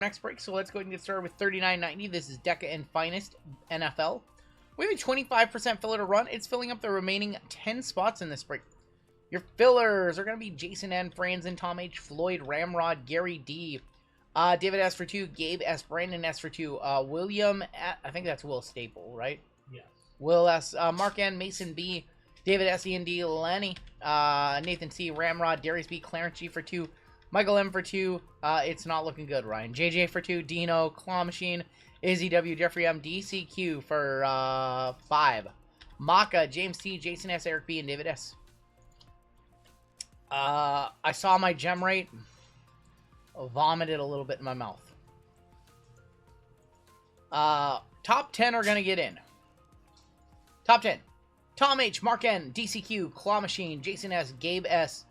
next break, so let's go ahead and get started with 39.90. This is Deca Finest NFL. We have a 25% filler to run. It's filling up the remaining 10 spots in this break. Your fillers are going to be Jason N, Franzen, Tom H, Floyd, Ramrod, Gary D, David S for 2, Gabe S, Brandon S for 2, William, I think that's Will Staple, right? Yes. Will S, Mark N, Mason B, David S, E and D, Lenny, Nathan C, Ramrod, Darius B, Clarence G for 2, Michael M for 2, it's not looking good, Ryan. JJ for 2, Dino, Claw Machine, Izzy W, Jeffrey M, DCQ for 5, Maka, James T, Jason S, Eric B, and David S. I saw my gem rate, vomited a little bit in my mouth. Top 10 are going to get in. Top 10. Tom H, Mark N, DCQ, Claw Machine, Jason S, Gabe S,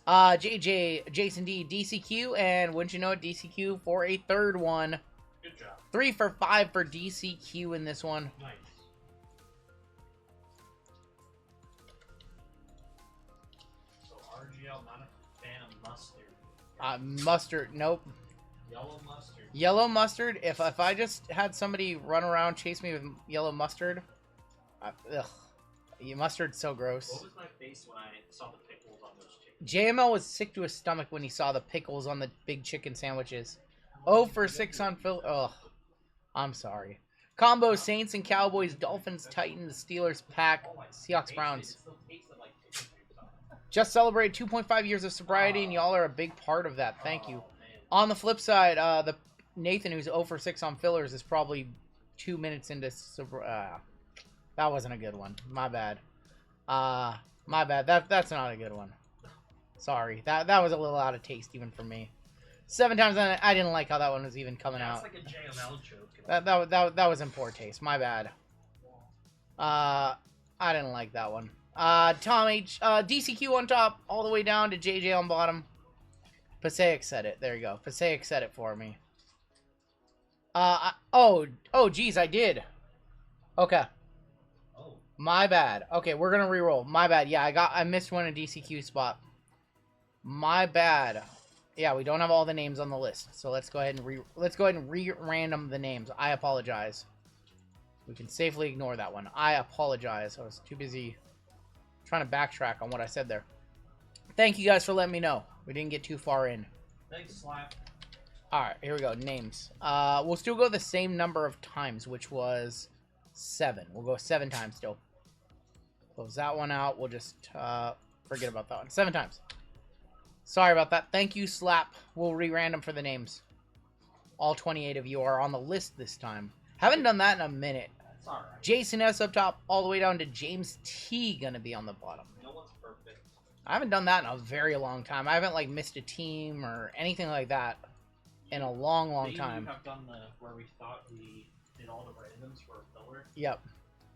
JJ, Jason D, DCQ, and wouldn't you know it, DCQ for a third one. Good job. 3 for 5 for DCQ in this one. Nice. So RGL, not a fan of mustard. Mustard, nope. Yellow mustard. Yellow mustard, if I just had somebody run around, chase me with yellow mustard, ugh. Mustard's so gross. What was my face when I saw the pickles on those chickens? JML was sick to his stomach when he saw the pickles on the big chicken sandwiches. 0 for 6 on Phil. Ugh. I'm sorry. Combo Saints and Cowboys, Dolphins, Titans, Steelers, Pack, Seahawks, Browns. Just celebrated 2.5 years of sobriety, and y'all are a big part of that. Thank you. On the flip side, the Nathan, who's 0 for 6 on fillers, is probably 2 minutes into that wasn't a good one. My bad. My bad. That's not a good one. Sorry. That was a little out of taste even for me. 7 times I didn't like how that one was even coming out. That's like a JML joke. That was in poor taste. My bad. I didn't like that one. Tom H, DCQ on top, all the way down to JJ on bottom. Passaic said it. There you go. Passaic said it for me. Oh, geez, I did. Okay. Oh. My bad. Okay, we're gonna re-roll. My bad. Yeah, I missed one in DCQ spot. My bad. Yeah, we don't have all the names on the list, so let's go ahead and re-random the names. I apologize. We can safely ignore that one. I apologize. I was too busy trying to backtrack on what I said there. Thank you guys for letting me know. We didn't get too far in. Thanks, Slap. Alright, here we go. Names. We'll still go the same number of times, which was 7. We'll go 7 times still. Close that one out. We'll just forget about that one. 7 times. Sorry about that. Thank you, Slap. We'll re-random for the names. All 28 of you are on the list this time. Haven't done that in a minute. That's alright. Jason S up top, all the way down to James T gonna be on the bottom. No one's perfect. I haven't done that in a very long time. I haven't, like, missed a team or anything like that in a long Maybe time. You have done where we thought we did all the randoms for a filler. Yep.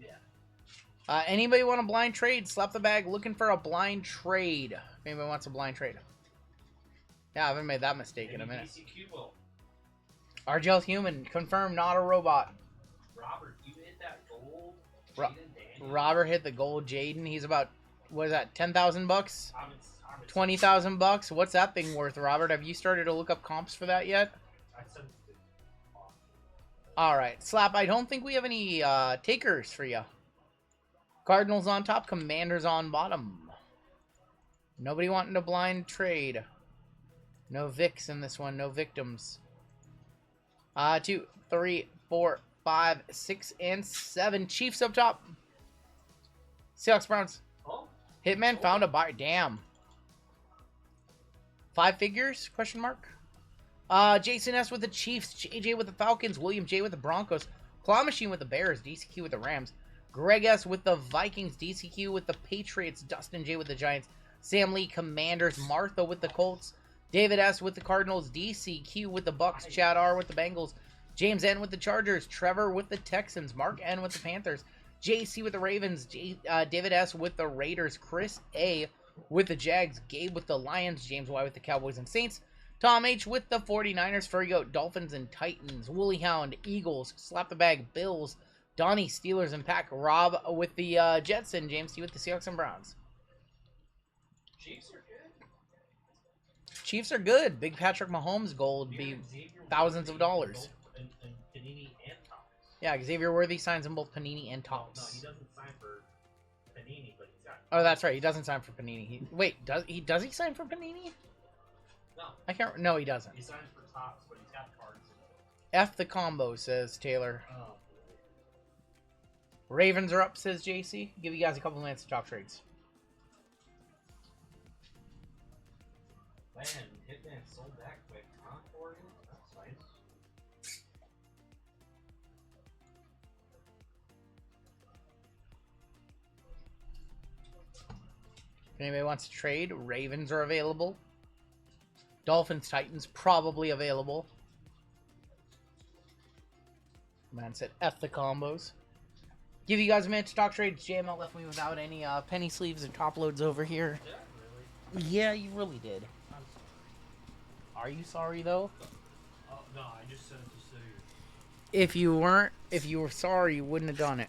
Yeah. Anybody want a blind trade? Slap the bag looking for a blind trade. If anybody wants a blind trade. Yeah, I haven't made that mistake in a minute. DCQ will. RGL human. Confirmed, not a robot. Robert, you hit that gold. Robert hit the gold Jaden. He's about, what is that, 10,000 bucks? 20,000 bucks? What's that thing worth, Robert? Have you started to look up comps for that yet? I said. Alright, Slap, I don't think we have any takers for you. Cardinals on top, Commanders on bottom. Nobody wanting to blind trade. No Vicks in this one, no victims. 2, 3, 4, 5, 6, and 7. Chiefs up top. Seahawks, Browns. Oh. Hitman found a buyer. Damn. 5 figures? Question mark. Jason S with the Chiefs. JJ with the Falcons. William J with the Broncos. Claw Machine with the Bears. DCQ with the Rams. Greg S with the Vikings. DCQ with the Patriots. Dustin J with the Giants. Sam Lee Commanders. Martha with the Colts. David S with the Cardinals. DCQ with the Bucks. Chad R with the Bengals. James N with the Chargers. Trevor with the Texans. Mark N with the Panthers. JC with the Ravens. David S with the Raiders. Chris A with the Jags. Gabe with the Lions. James Y with the Cowboys and Saints. Tom H with the 49ers. Furry Goat, Dolphins and Titans. Woolly Hound, Eagles. Slap the Bag, Bills. Donnie, Steelers and Pack. Rob with the Jets. And James T with the Seahawks and Browns. Chiefs are good. Chiefs are good. Big Patrick Mahomes gold. Xavier thousands of dollars. In Panini and Topps. Yeah, Xavier Worthy signs in both Panini and No, Topps. he doesn't sign for Panini, but he's got. Oh, that's right. He doesn't sign for Panini. Does he sign for Panini? No. I can't. No, he doesn't. He signs for Topps, but he's got cards. F the combo, says Taylor. Oh. Ravens are up, says JC. Give you guys a couple minutes to talk trades. Man, Hitman sold that quick, huh? For you? That's nice. If anybody wants to trade, Ravens are available. Dolphins, Titans, probably available. Man said F the combos. Give you guys a minute to talk trades. JML left me without any penny sleeves and top loads over here. Yeah, really? Yeah, you really did. I'm sorry. Are you sorry, though? Oh, no, I just said it just so you. If you were sorry, you wouldn't have done it.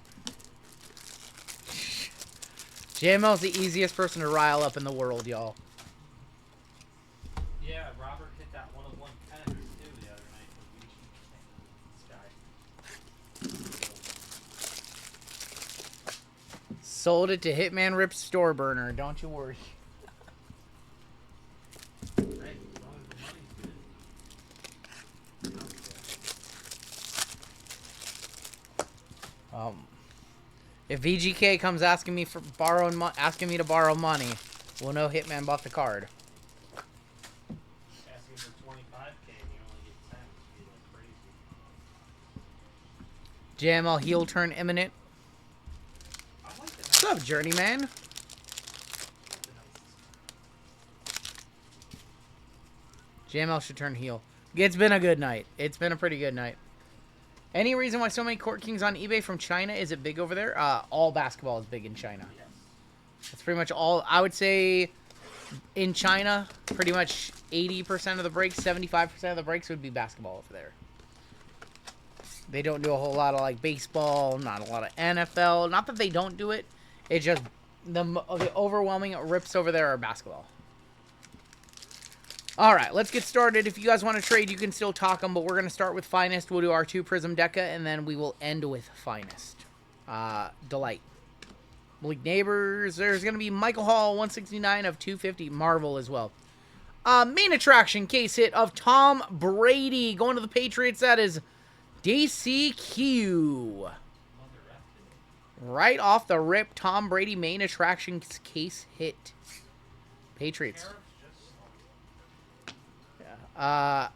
JML's the easiest person to rile up in the world, y'all. Yeah, Robert hit that 101 pen too the other night for this guy. Sold it to Hitman Rip's store burner. Don't you worry. Hey, as long as the money's good. If VGK comes asking me to borrow money, we'll know Hitman bought the card. Asking for 25K and you only get 10 would be like crazy. JML heel turn imminent. I like the What's up, Journeyman? JML should turn heel. It's been a good night. It's been a pretty good night. Any reason why so many Court Kings on eBay from China? Is it big over there? All basketball is big in China. Yes. That's pretty much all. I would say in China, pretty much 80% of the breaks, 75% of the breaks would be basketball over there. They don't do a whole lot of like baseball, not a lot of NFL. Not that they don't do it. It's just the overwhelming rips over there are basketball. All right, let's get started. If you guys want to trade, you can still talk them, but we're going to start with Finest. We'll do our 2 Prism Deca, and then we will end with Finest. Delight. Malik Neighbors. There's going to be Michael Hall, 169 of 250. Marvel as well. Main attraction case hit of Tom Brady going to the Patriots. That is DCQ. Right off the rip, Tom Brady main attraction case hit. Patriots. Chad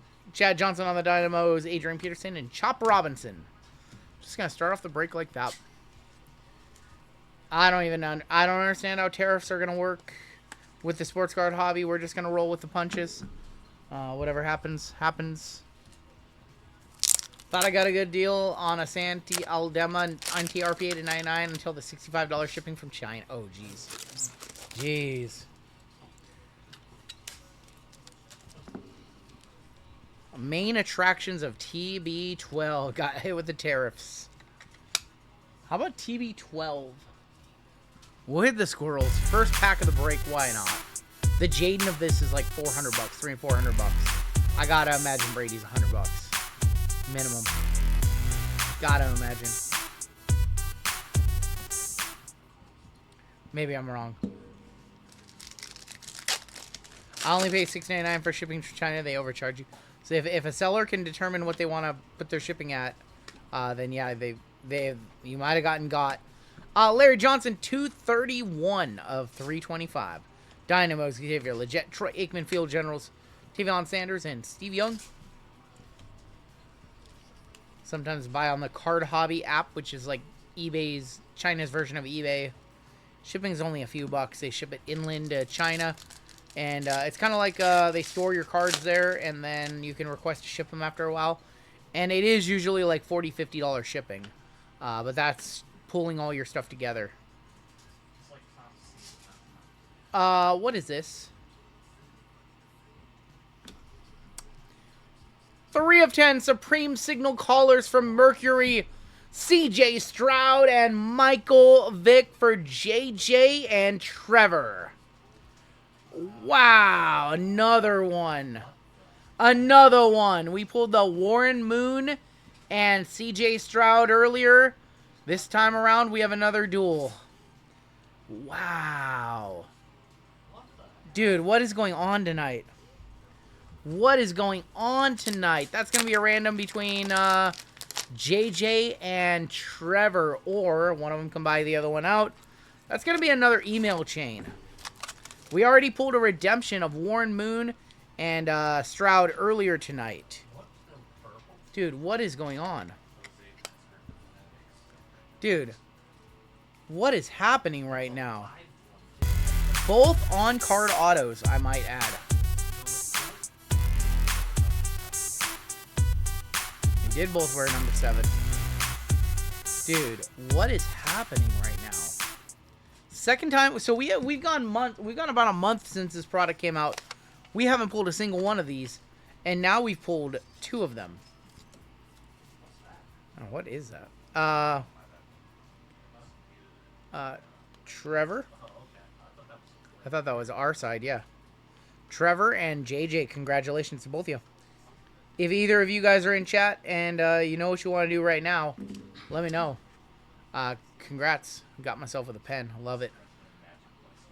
Johnson on the Dynamos, Adrian Peterson, and Chop Robinson. Just gonna start off the break like that. I don't understand how tariffs are gonna work with the sports card hobby. We're just gonna roll with the punches. Whatever happens, happens. Thought I got a good deal on a Santi Aldema on TRP 8.99 until the $65 shipping from China. Oh, jeez. Jeez. Main attractions of TB12 got hit with the tariffs. How about TB12? We'll hit the squirrels. First pack of the break, why not? The Jaden of this is like $400, $300 and $400. I gotta imagine Brady's $100 minimum. Gotta imagine. Maybe I'm wrong. I only pay $6.99 for shipping from China. They overcharge you. So if a seller can determine what they want to put their shipping at, then yeah, you might have got. Larry Johnson, 231 of 325. Dynamos, Xavier Legit, Troy Aikman, Field Generals, Tavion Sanders, and Steve Young. Sometimes buy on the Card Hobby app, which is like China's version of eBay. Shipping's only a few bucks. They ship it inland to China. And it's kind of like they store your cards there, and then you can request to ship them after a while. And it is usually like $40, $50 shipping. But that's pulling all your stuff together. It's like What is this? 3 of 10 Supreme Signal Callers from Mercury. CJ Stroud and Michael Vick for JJ and Trevor. Wow, another one. Another one. We pulled the Warren Moon and CJ Stroud earlier. This time around, we have another duel. Wow. Dude, what is going on tonight? What is going on tonight? That's going to be a random between JJ and Trevor, or one of them can buy the other one out. That's going to be another email chain. We already pulled a redemption of Warren Moon and Stroud earlier tonight. Dude, what is going on? Dude, what is happening right now? Both on-card autos, I might add. We did both wear number 7. Dude, what is happening right now? Second time, so we've gone about a month since this product came out. We haven't pulled a single one of these, and now we've pulled 2 of them. Oh, what is that? Trevor? I thought that was our side, yeah. Trevor and JJ, congratulations to both of you. If either of you guys are in chat and you know what you want to do right now, let me know. Congrats. Got myself with a pen. I love it.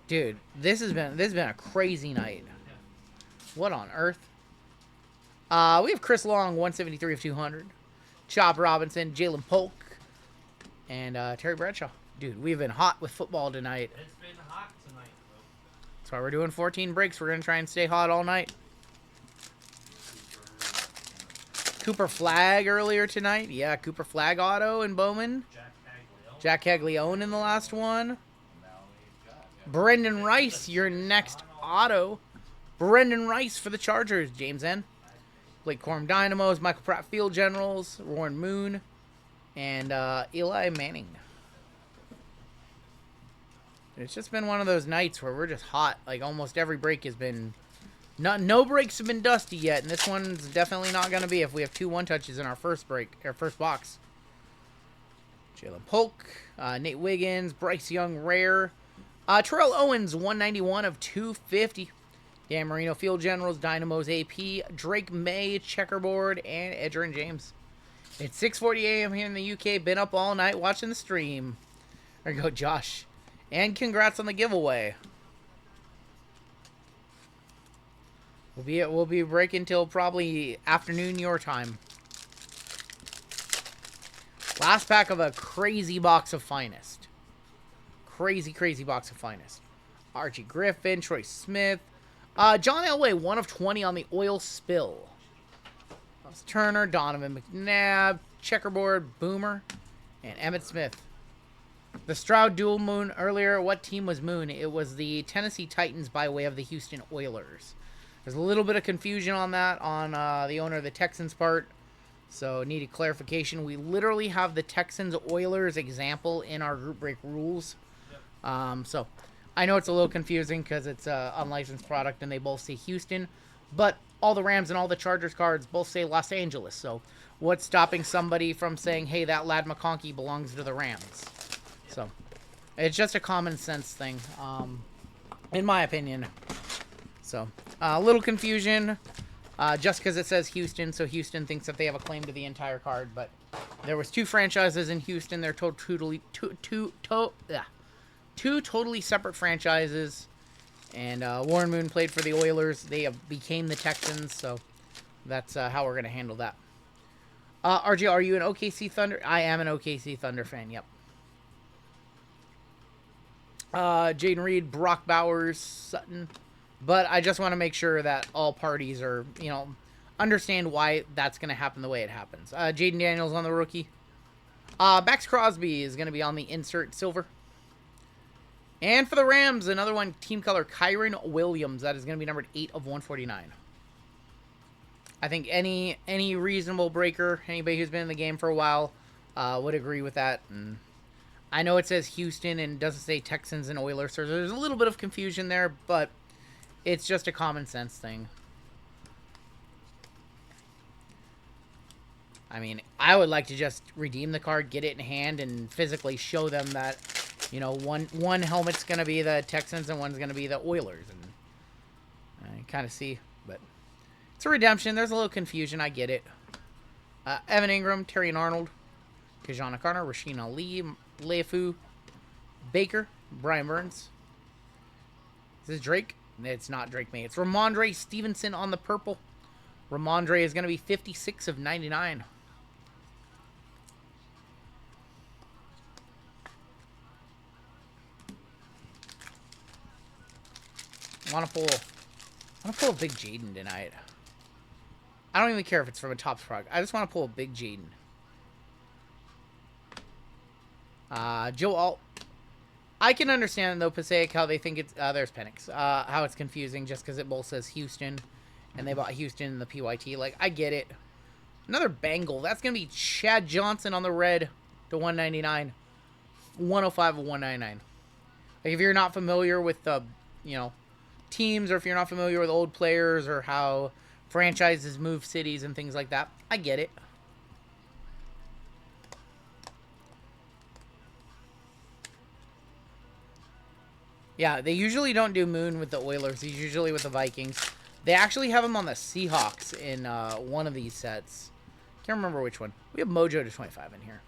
Dude, this has been a crazy night. What on earth? We have Chris Long, 173 of 200. Chop Robinson, Jalen Polk, and Terry Bradshaw. Dude, we've been hot with football tonight. It's been hot tonight, bro. That's why we're doing 14 breaks. We're going to try and stay hot all night. Cooper Flagg earlier tonight. Yeah, Cooper Flagg auto and Bowman. Jack Caglione in the last one. Brendan Rice, your next auto. Brendan Rice for the Chargers. James N. Blake Corum Dynamos, Michael Pratt Field Generals, Warren Moon, and Eli Manning. It's just been one of those nights where we're just hot. Like, almost every break has been... No breaks have been dusty yet, and this one's definitely not going to be if we have 2 1-touches in our first break, our first box. Jalen Polk, Nate Wiggins, Bryce Young, rare. Terrell Owens, 191 of 250. Dan Marino, Field Generals, Dynamos, AP, Drake May, Checkerboard, and Edgerrin James. It's 6:40 a.m. here in the UK. Been up all night watching the stream. There you go, Josh. And congrats on the giveaway. We'll be breaking till probably afternoon your time. Last pack of a crazy box of Finest. Crazy box of Finest. Archie Griffin, Troy Smith. John Elway, 1 of 20 on the oil spill. Ross Turner, Donovan McNabb, Checkerboard, Boomer, and Emmitt Smith. The Stroud dual Moon earlier. What team was Moon? It was the Tennessee Titans by way of the Houston Oilers. There's a little bit of confusion on that on the owner of the Texans part. So needed clarification. We literally have the Texans Oilers example in our group break rules. So I know it's a little confusing because it's an unlicensed product and they both say Houston. But all the Rams and all the Chargers cards both say Los Angeles. So what's stopping somebody from saying, hey, that Lad McConkey belongs to the Rams? So it's just a common sense thing, in my opinion. So a little confusion just because it says Houston. So Houston thinks that they have a claim to the entire card. But there was 2 franchises in Houston. They're two totally separate franchises. And Warren Moon played for the Oilers. They became the Texans. So that's how we're going to handle that. RGL, are you an OKC Thunder? I am an OKC Thunder fan, yep. Jaden Reed, Brock Bowers, Sutton. But I just want to make sure that all parties are, understand why that's going to happen the way it happens. Jaden Daniels on the rookie. Max Crosby is going to be on the insert silver. And for the Rams, another one, team color, Kyron Williams. That is going to be numbered 8 of 149. I think any reasonable breaker, anybody who's been in the game for a while, would agree with that. And I know it says Houston and doesn't say Texans and Oilers, so there's a little bit of confusion there, but it's just a common sense thing. I mean, I would like to just redeem the card, get it in hand, and physically show them that, one helmet's going to be the Texans and one's going to be the Oilers. And I kind of see, but It's a redemption. There's a little confusion. I get it. Evan Ingram, Terry Arnold, Kajana Carter, Rasheen Ali, Leifu, Baker, Brian Burns. Is this Drake? It's not Drake May. It's Ramondre Stevenson on the purple. Ramondre is going to be 56 of 99. I want to pull a big Jaden tonight. I don't even care if it's from a Topps product. I just want to pull a big Jaden. Joe Alt. I can understand, though, Passaic, how they think it's... there's Penix. How it's confusing just because it both says Houston, and they bought Houston in the PYT. Like, I get it. Another Bengal. That's going to be Chad Johnson on the red to 199. 105 of 199. Like, if you're not familiar with the, teams, or if you're not familiar with old players or how franchises move cities and things like that, I get it. Yeah, they usually don't do Moon with the Oilers. He's usually with the Vikings. They actually have him on the Seahawks in one of these sets. Can't remember which one. We have Mojo to 25 in here.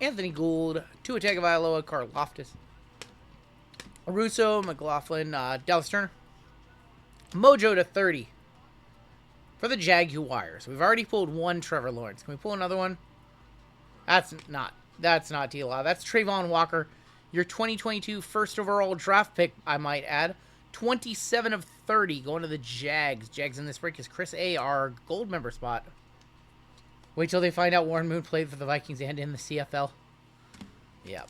Anthony Gould, Tua Tagovailoa, Carl Loftus, Russo, McLaughlin, Dallas Turner. Mojo to 30 for the Jaguars. We've already pulled one Trevor Lawrence. Can we pull another one? That's not T-Law. That's Trayvon Walker. Your 2022 first overall draft pick, I might add. 27 of 30 going to the Jags. Jags in this break is Chris A., our gold member spot. Wait till they find out Warren Moon played for the Vikings and in the CFL. Yep.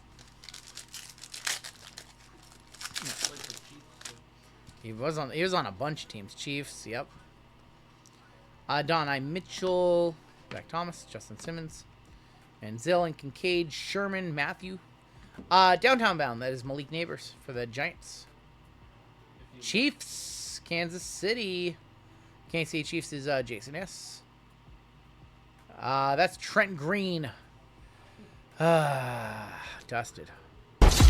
He was on a bunch of teams. Chiefs, yep. Don I. Mitchell, Zach Thomas, Justin Simmons, and Zill and Kincaid, Sherman, Matthew. Downtown bound, that is Malik Neighbors for the Giants. Chiefs, Kansas City. Kansas City Chiefs is Jason S. That's Trent Green. Dusted. Sorry.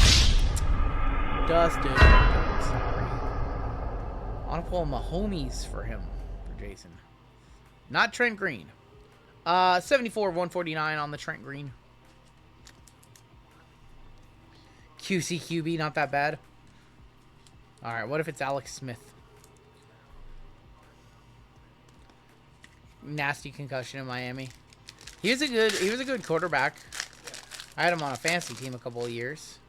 I want to pull Mahomes for him, for Jason. Not Trent Green. 74 of 149 on the Trent Green. QB, not that bad. Alright, what if it's Alex Smith? Nasty concussion in Miami. He was a good quarterback. I had him on a fantasy team a couple of years.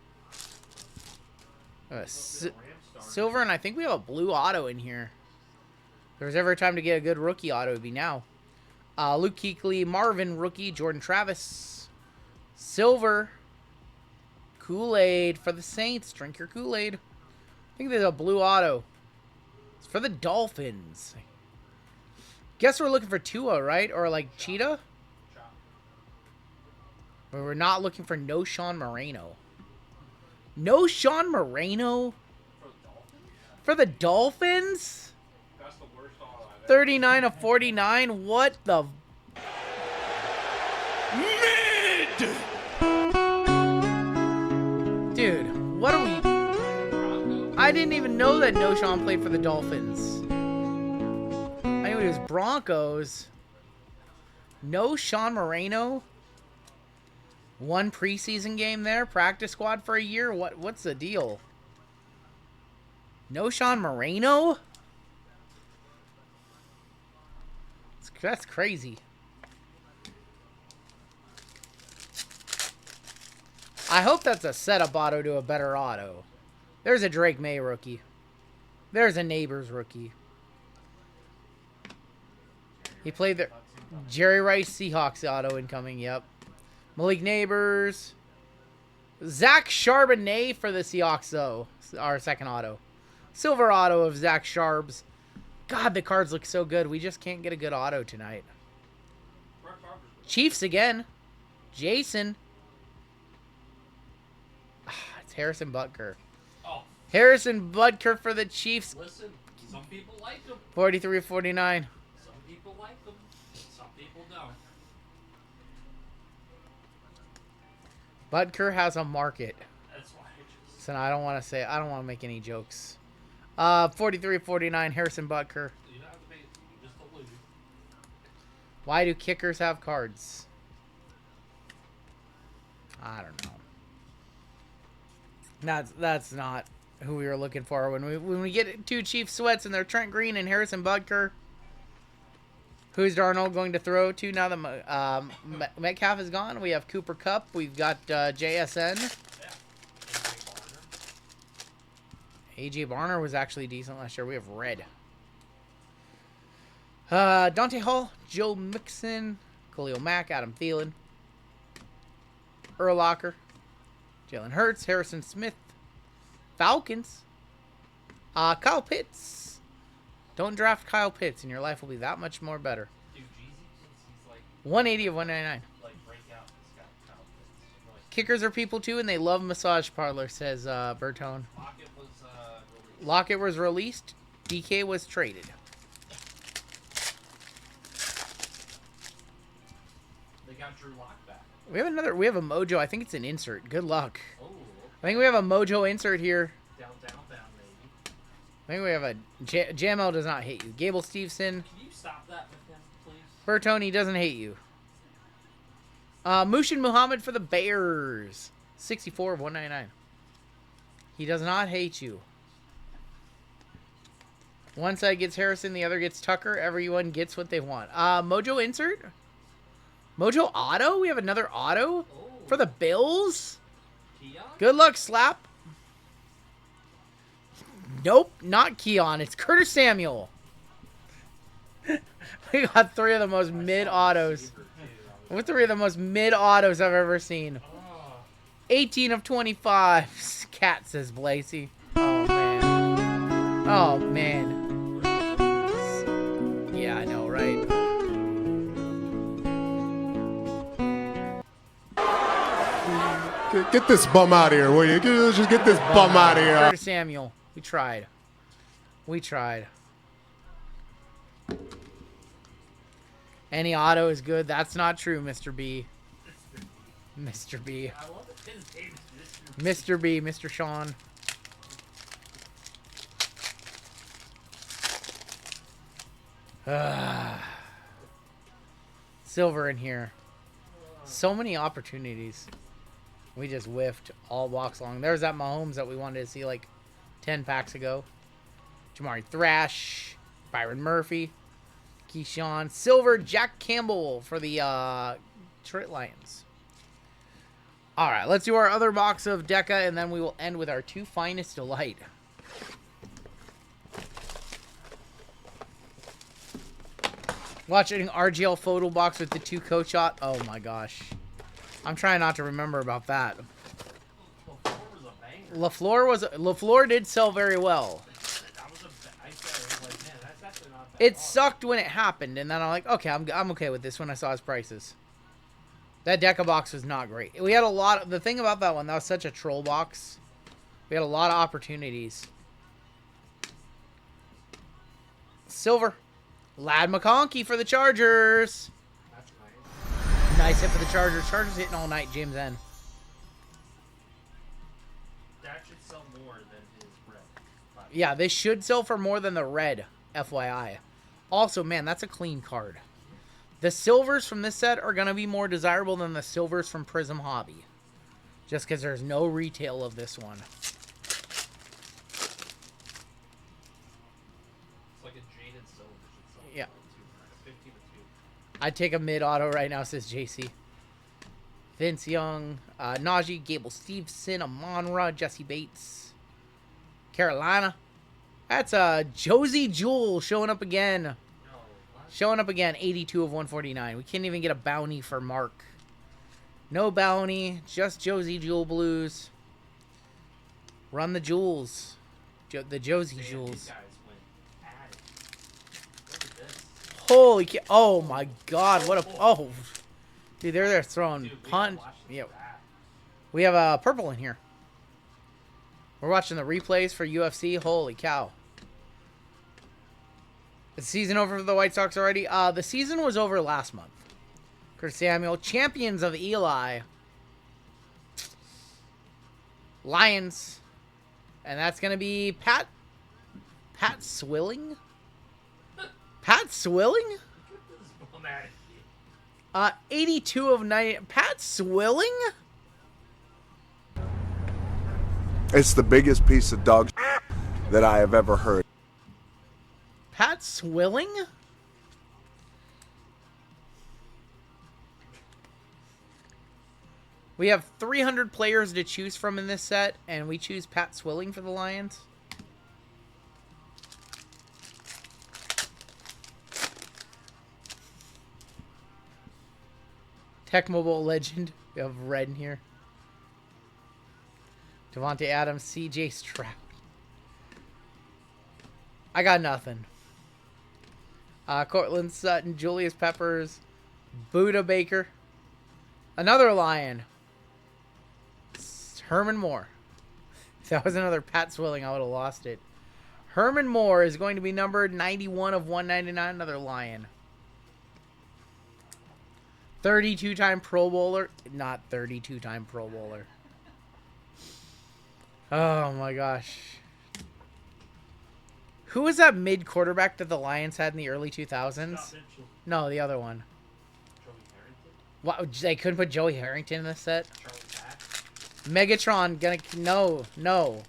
Silver, and I think we have a blue auto in here. If there was ever a time to get a good rookie auto, it would be now. Luke Kuechly, Marvin, rookie, Jordan Travis. Silver. Kool-Aid for the Saints. Drink your Kool-Aid. I think there's a blue auto. It's for the Dolphins. Guess we're looking for Tua, right? Or like Cheetah? But we're not looking for No Sean Moreno. No Sean Moreno? For the Dolphins? That's the worst auto I've ever 39 of 49? What the... Mid! Dude, what are we... I didn't even know that No Sean played for the Dolphins. I knew he was Broncos. No Sean Moreno? One preseason game there? Practice squad for a year? What's the deal? No Sean Moreno? That's crazy. I hope that's a setup auto to a better auto. There's a Drake May rookie. There's a Neighbors rookie. He played the Jerry Rice Seahawks auto incoming, yep. Malik Neighbors. Zach Charbonnet for the Seahawks, though. Our second auto. Silver auto of Zach Charbs. God, the cards look so good. We just can't get a good auto tonight. Chiefs again. Jason. It's Harrison Butker. Oh, Harrison Butker for the Chiefs. listen, some people like them. 43 of 49. Some people like them. Some people don't. Butker has a market. That's why I just... So I don't want to make any jokes. 43 of 49, Harrison Butker. You know Why do kickers have cards? I don't know. That's not who we were looking for. When we get 2 Chief Sweats and they're Trent Green and Harrison Butker. Who's Darnold going to throw to now that Metcalf is gone? We have Cooper Kupp. We've got JSN. A.J. Barner was actually decent last year. We have red. Dante Hall, Joe Mixon, Khalil Mack, Adam Thielen, Urlacher, Jalen Hurts, Harrison Smith, Falcons, Kyle Pitts. Don't draft Kyle Pitts, and your life will be that much more better. Dude, Jeezy thinks he's like 180 of 199. break out this guy Kyle Pitts. Like, Kickers are people too, and they love massage parlor, says Bertone. Lockett Lockett was released. was released. DK was traded. They got Drew Lock back. We have a Mojo. I think it's an insert. Good luck. Oh, okay. I think we have a Mojo insert here. Down, maybe. I think we have a Jamel does not hate you. Gable Steveson. Can you stop that with him, please? Bertone doesn't hate you. Mushin Muhammad for the Bears. 64 of 199. He does not hate you. One side gets Harrison, the other gets Tucker. Everyone gets what they want. Mojo insert? Mojo auto? We have another auto for the Bills? Keon? Good luck, Slap. Nope, not Keon. It's Curtis Samuel. We got 3 of the most mid autos. We're 3 of the most mid autos I've ever seen. 18 of 25. Cat, says Blasey. Oh, man. Oh, man. Yeah, I know, right? Get this bum out of here, will you? Just get this bum out of here. Curtis Samuel. We tried. We tried. Any auto is good. That's not true, Mr. B. Mr. B. I love that his name is Mr. B. Mr. Sean. Silver in here. So many opportunities. We just whiffed all walks long. There's that Mahomes that we wanted to see like 10 packs ago. Jamari Thrash. Byron Murphy. Keyshawn. Silver. Jack Campbell for the Detroit Lions. All right, let's do our other box of Deca, and then we will end with our 2 Finest Delight. Watching RGL photo box with the 2 coach shot. Oh my gosh. I'm trying not to remember about that. LaFleur did sell very well. It sucked when it happened, and then I'm like, okay, I'm okay with this when I saw his prices. That Deca box was not great. We had a lot of, the thing about that one, that was such a troll box. We had a lot of opportunities. Silver. Lad McConkey for the Chargers. That's nice. Nice hit for the Chargers. Chargers hitting all night, James N. That should sell more than his red. Yeah, they should sell for more than the red, FYI. Also, man, that's a clean card. The silvers from this set are going to be more desirable than the silvers from Prism Hobby. Just because there's no retail of this one. It's like a jaded silver. Yeah. Like a 50 to 2. I'd take a mid-auto right now, says JC. Vince Young, Najee, Gable Steveson, Amon-Ra, Jesse Bates. Carolina. That's Josie Jewell showing up again. No, what? Showing up again, 82 of 149. We can't even get a bounty for Mark. No bounty, just Josie Jewell Blues. Run the Jewels. The Josie Man, Jewels. these guys went at it. Look at this. Holy cow. Oh my god, what a... Oh. Dude, they're there throwing Dude, we punch. gotta watch Yeah. that. We have a purple in here. We're watching the replays for UFC. Holy cow. Is the season over for the White Sox already? The season was over last month. Curtis Samuel, champions of Eli. Lions. And that's going to be Pat Swilling? Pat Swilling? Look at this bum out of here. 82 of 90. Pat Swilling? It's the biggest piece of dog that I have ever heard. Pat Swilling? We have 300 players to choose from in this set, and we choose Pat Swilling for the Lions. Tech Mobile legend. We have red in here. Devontae Adams, CJ Stroud. I got nothing. Cortland Sutton, Julius Peppers, Buda Baker. Another Lion. Herman Moore. If that was another Pat Swilling, I would have lost it. Herman Moore is going to be numbered 91 of 199. Another Lion. 32-time Pro Bowler. Not 32-time Pro Bowler. Oh, my gosh. Who was that mid-quarterback that the Lions had in the early 2000s? No, the other one. Joey Harrington? What, they couldn't put Joey Harrington in this set? Charlie Pack? Megatron, no.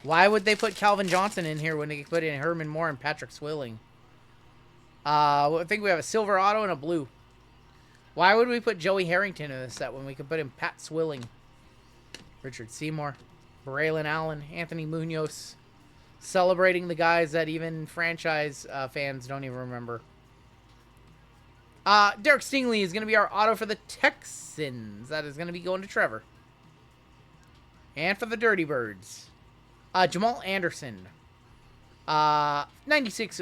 Why would they put Calvin Johnson in here when they could put in Herman Moore and Patrick Swilling? I think we have a silver auto and a blue. Why would we put Joey Harrington in this set when we could put in Pat Swilling? Richard Seymour, Braylon Allen, Anthony Munoz. Celebrating the guys that even franchise fans don't even remember. Derek Stingley is going to be our auto for the Texans. That is going to be going to Trevor. And for the Dirty Birds, Jamal Anderson. 96,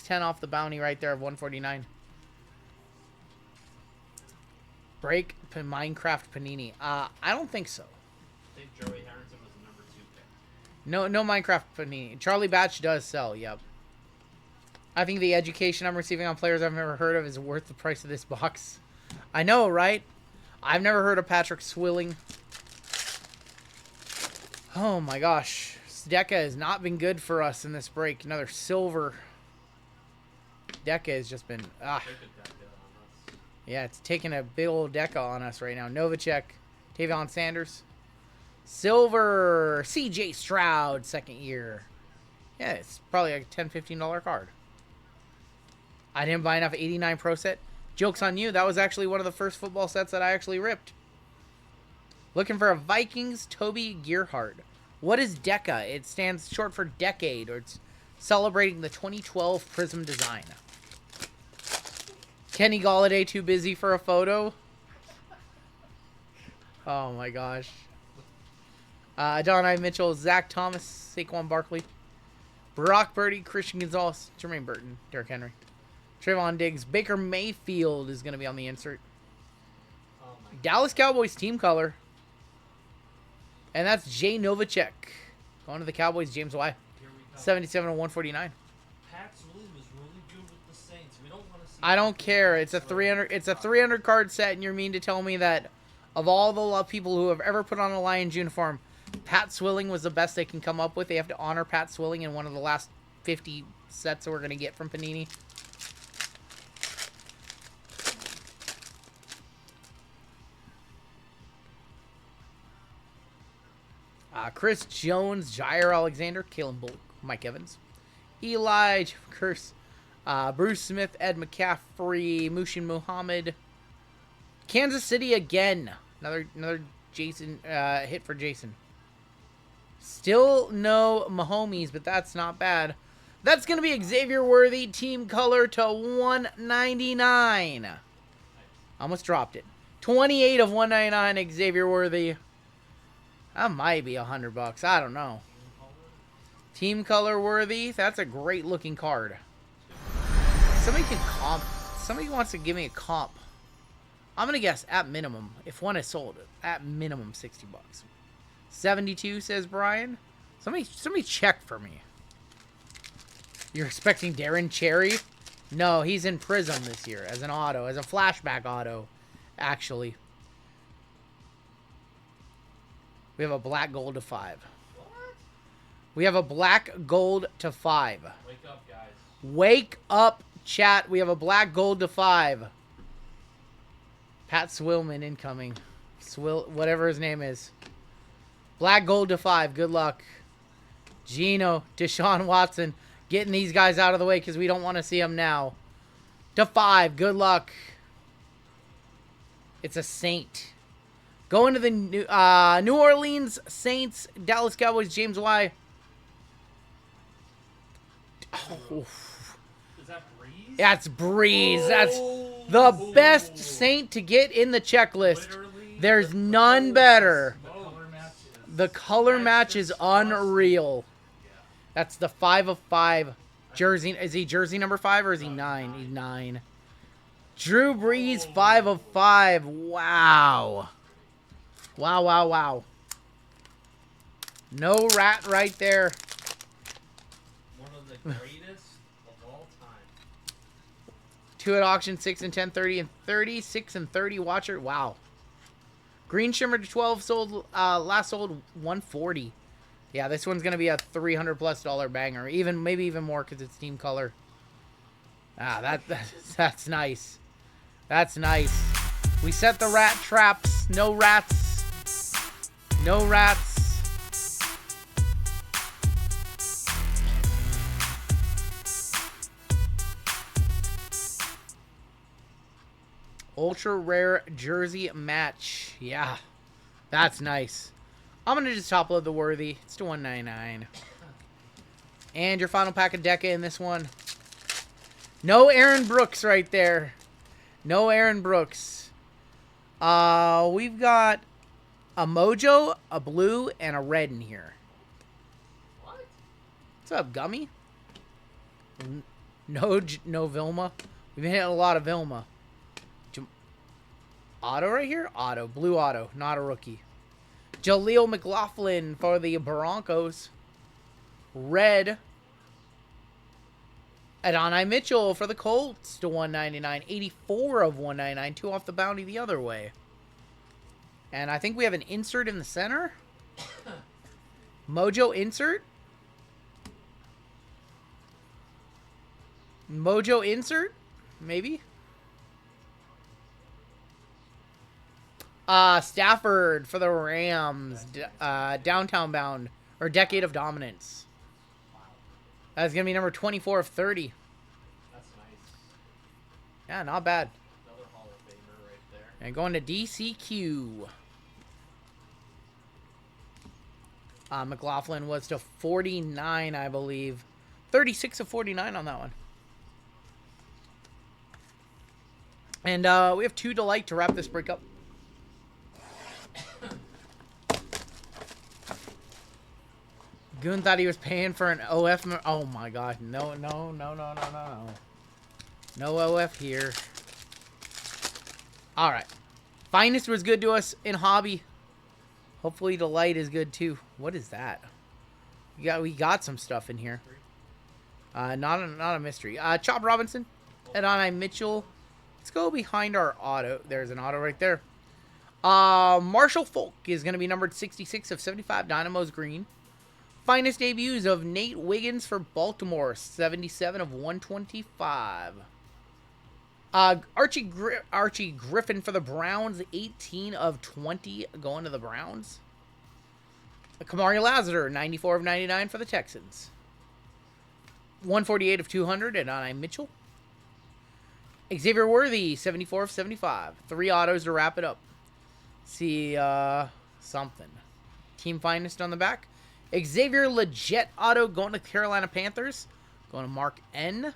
10 off the bounty right there of 149. Break Minecraft Panini. I don't think so. I think Joey Harrington was the number 2 pick. No Minecraft Panini. Charlie Batch does sell, yep. I think the education I'm receiving on players I've never heard of is worth the price of this box. I know, right? I've never heard of Patrick Swilling. Oh my gosh. Deca has not been good for us in this break. Another silver. Deca has just been... Yeah, it's taking a big old Deca on us right now. Novacek, Tavion Sanders. Silver, CJ Stroud, second year. Yeah, it's probably like a $10, $15 card. I didn't buy enough 89 Pro set. Joke's on you. That was actually one of the first football sets that I actually ripped. Looking for a Vikings Toby Gearhart. What is Deca? It stands short for decade, or it's celebrating the 2012 Prism design. Kenny Galladay too busy for a photo? Oh my gosh. Adonai Mitchell, Zach Thomas, Saquon Barkley, Brock Purdy, Christian Gonzalez, Jermaine Burton, Derrick Henry, Trayvon Diggs, Baker Mayfield is going to be on the insert. Oh my Dallas Cowboys team color. And that's Jay Novacek. Going to the Cowboys, James Y. Here we go. 77 of 149. Pat Swilling was really good with the Saints. We don't want to see. I don't care. It's a 300. It's a 300 card set, and you're mean to tell me that of all the people who have ever put on a Lions uniform, Pat Swilling was the best they can come up with. They have to honor Pat Swilling in one of the last 50 sets that we're going to get from Panini. Chris Jones, Jair Alexander, Kalen Bullock, Mike Evans, Eli Curse, Bruce Smith, Ed McCaffrey, Mushin Muhammad, Kansas City again. Another Jason hit for Jason. Still no Mahomes, but that's not bad. That's going to be Xavier Worthy, team color to 199. Almost dropped it. 28 of 199, Xavier Worthy. That might be $100. I don't know. Team color Worthy. That's a great looking card. Somebody can comp. Somebody wants to give me a comp. I'm going to guess at minimum, if one is sold, at minimum $60. 72 says Brian. Somebody check for me. You're expecting Darren Cherry? No, he's in Prism this year as an auto, as a flashback auto, actually. We have a black gold to 5. What? We have a black gold to 5. Wake up, guys. Wake up, chat. We have a black gold to 5. Pat Swillman incoming. Whatever his name is. Black gold to 5. Good luck. Gino, Deshaun Watson. Getting these guys out of the way because we don't want to see them now. To 5. Good luck. It's a Saint. Going to the New Orleans Saints. Dallas Cowboys. James Y. Oh. Is that Breeze? That's Breeze. That's the best Saint to get in the checklist. Literally, There's none better. The color match is unreal. Yeah. That's the 5 of 5 jersey. Is he jersey number 5 or is he 9? He's 9. Drew Brees, 5 of 5. Wow. Wow, wow, wow. No rat right there. One of the greatest of all time. 2 at auction, 6 and 10, 30 and 30. 6 and 30 watcher. Wow. Green Shimmer to 12 sold, last sold 140. Yeah, this one's going to be a $300+ banger. Maybe even more because it's team color. That's nice. That's nice. We set the rat traps. No rats. No rats. Ultra rare jersey match. Yeah, that's nice. I'm going to just top load the worthy. It's to 199. And your final pack of Deca in this one. No Aaron Brooks right there. No Aaron Brooks. We've got a Mojo, a blue, and a red in here. What? What's up, Gummy? No Vilma. We've been hitting a lot of Vilma. Auto right here? Auto. Blue auto. Not a rookie. Jaleel McLaughlin for the Broncos. Red. Adonai Mitchell for the Colts to 199. 84 of 199. 2 off the bounty the other way. And I think we have an insert in the center. Mojo insert. Mojo insert? Maybe. Stafford for the Rams. Downtown bound. Or Decade of Dominance. That's going to be number 24 of 30. That's nice. Yeah, not bad. Another Hall of Famer right there. And going to DCQ. McLaughlin was to 49, I believe. 36 of 49 on that one. And we have 2 Delight to wrap this break up. Goon thought he was paying for an OF. Oh my god. No. No OF here. Alright. Finest was good to us in hobby. Hopefully the light is good too. What is that? We got some stuff in here. Not a mystery. Chop Robinson. Adonai Mitchell. Let's go behind our auto. There's an auto right there. Marshall Folk is going to be numbered 66 of 75. Dynamos green. Finest debuts of Nate Wiggins for Baltimore, 77 of 125. Archie Griffin for the Browns, 18 of 20 going to the Browns. Kamari Lassiter, 94 of 99 for the Texans. 148 of 200, Adonai Mitchell. Xavier Worthy, 74 of 75. 3 autos to wrap it up. See, something. Team Finest on the back. Xavier Legit auto going to Carolina Panthers. Going to Mark N.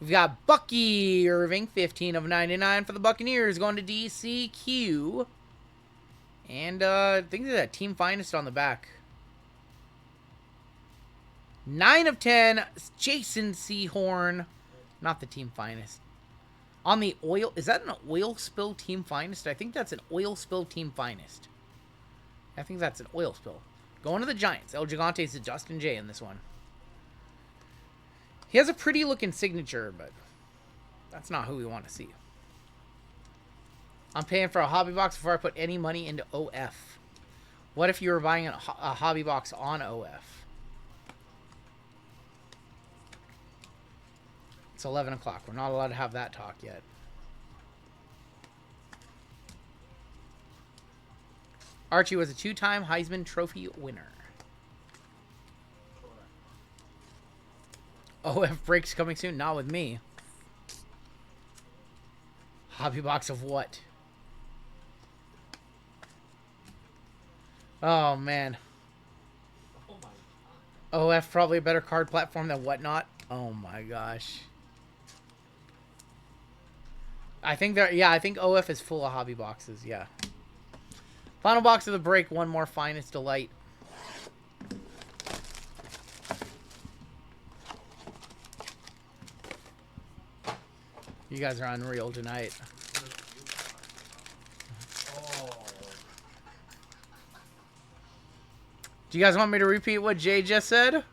We've got Bucky Irving, 15 of 99 for the Buccaneers. Going to DCQ. And I think there's a Team Finest on the back. 9 of 10, Jason Sehorn. Not the Team Finest. On the oil, is that an oil spill Team Finest? I think that's an oil spill Team Finest. I think that's an oil spill. Going to the Giants. El Gigante's to Justin J in this one. He has a pretty looking signature, but that's not who we want to see. I'm paying for a hobby box before I put any money into OF. What if you were buying a hobby box on OF? It's 11 o'clock. We're not allowed to have that talk yet. Archie was a 2-time Heisman Trophy winner. OF breaks coming soon. Not with me. Hobby box of what? Oh, man. Oh my god. OF probably a better card platform than Whatnot. Oh, my gosh. I think I think OF is full of hobby boxes. Yeah. Final box of the break. One more Finest Delight. You guys are unreal tonight. Oh. Do you guys want me to repeat what Jay just said?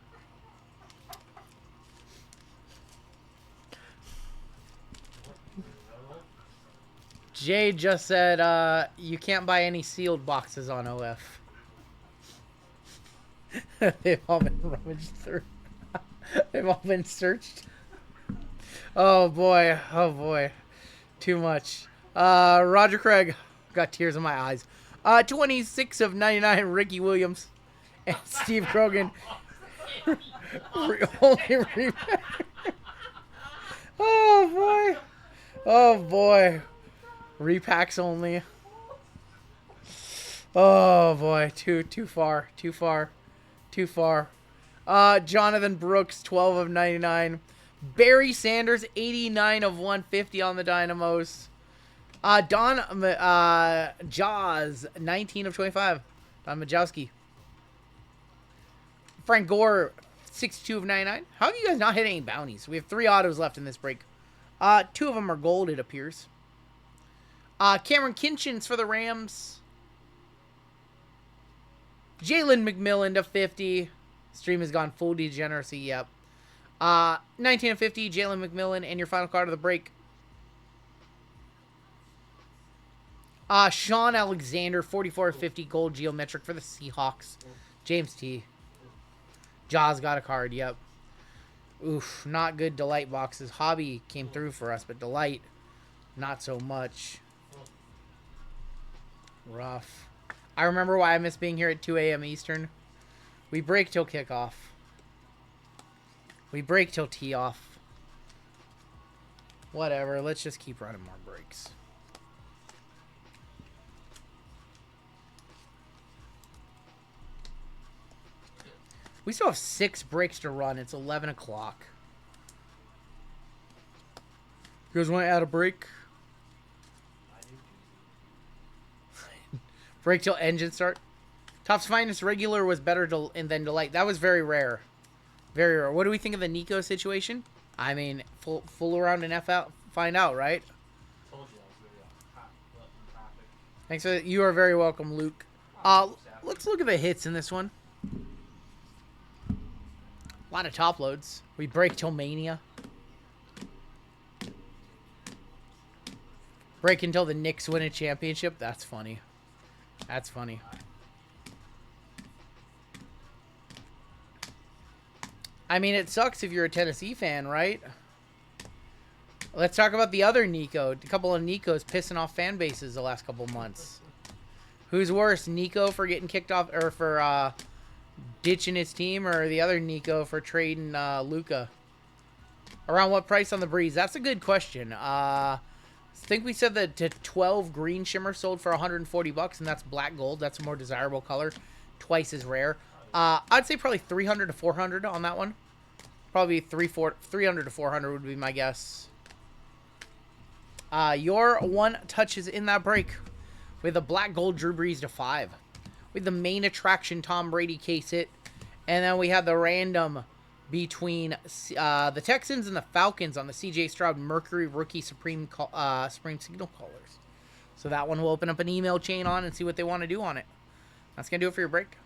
Jay just said, you can't buy any sealed boxes on OF. They've all been rummaged through. They've all been searched. Oh boy. Oh boy. Too much. Roger Craig. Got tears in my eyes. 26 of 99, Ricky Williams. And Steve Krogan. Only repack. Oh boy. Oh boy. Repacks only. Oh boy. Too far. Too far. Too far. Jonathan Brooks, 12 of 99. Barry Sanders, 89 of 150 on the Dynamos. Jaws, 19 of 25. Don Majowski. Frank Gore, 62 of 99. How have you guys not hit any bounties? We have 3 autos left in this break. 2 of them are gold, it appears. Cameron Kinchins for the Rams. Jalen McMillan to 50. Stream has gone full degeneracy, yep. 19 of 50, Jalen McMillan, and your final card of the break. Sean Alexander, 44 of 50, gold geometric for the Seahawks. James T. Jaws got a card, yep. Oof, not good Delight boxes. Hobby came through for us, but Delight, not so much. Rough. I remember why I miss being here at 2 a.m. Eastern. We break till kickoff. We break till tee off. Whatever, let's just keep running more breaks. We still have 6 breaks to run. It's 11 o'clock. You guys want to add a break? Break till engine start. Topps Finest regular was better than Delight. That was very rare. Very rare. What do we think of the Nico situation? I mean, fool around and find out, right? Told you I was really hot button traffic. Thanks for that. You are very welcome, Luke. Let's look at the hits in this one. A lot of top loads. We break till Mania. Break until the Knicks win a championship. That's funny. That's funny. I mean, it sucks if you're a Tennessee fan, right? Let's talk about the other Nico. A couple of Nicos pissing off fan bases the last couple months. Who's worse, Nico for getting kicked off, or for ditching his team, or the other Nico for trading Luka? Around what price on the Breeze? That's a good question. I think we said that the 12 green shimmer sold for $140, and that's black gold. That's a more desirable color, twice as rare. I'd say probably 300 to 400 on that one. Probably 300 to 400 would be my guess. Your one touches in that break with a black gold Drew Brees to 5. With the main attraction Tom Brady case hit, and then we have the random between the Texans and the Falcons on the C.J. Stroud Mercury Rookie Supreme Signal Callers. So that one will open up an email chain on and see what they want to do on it. That's going to do it for your break.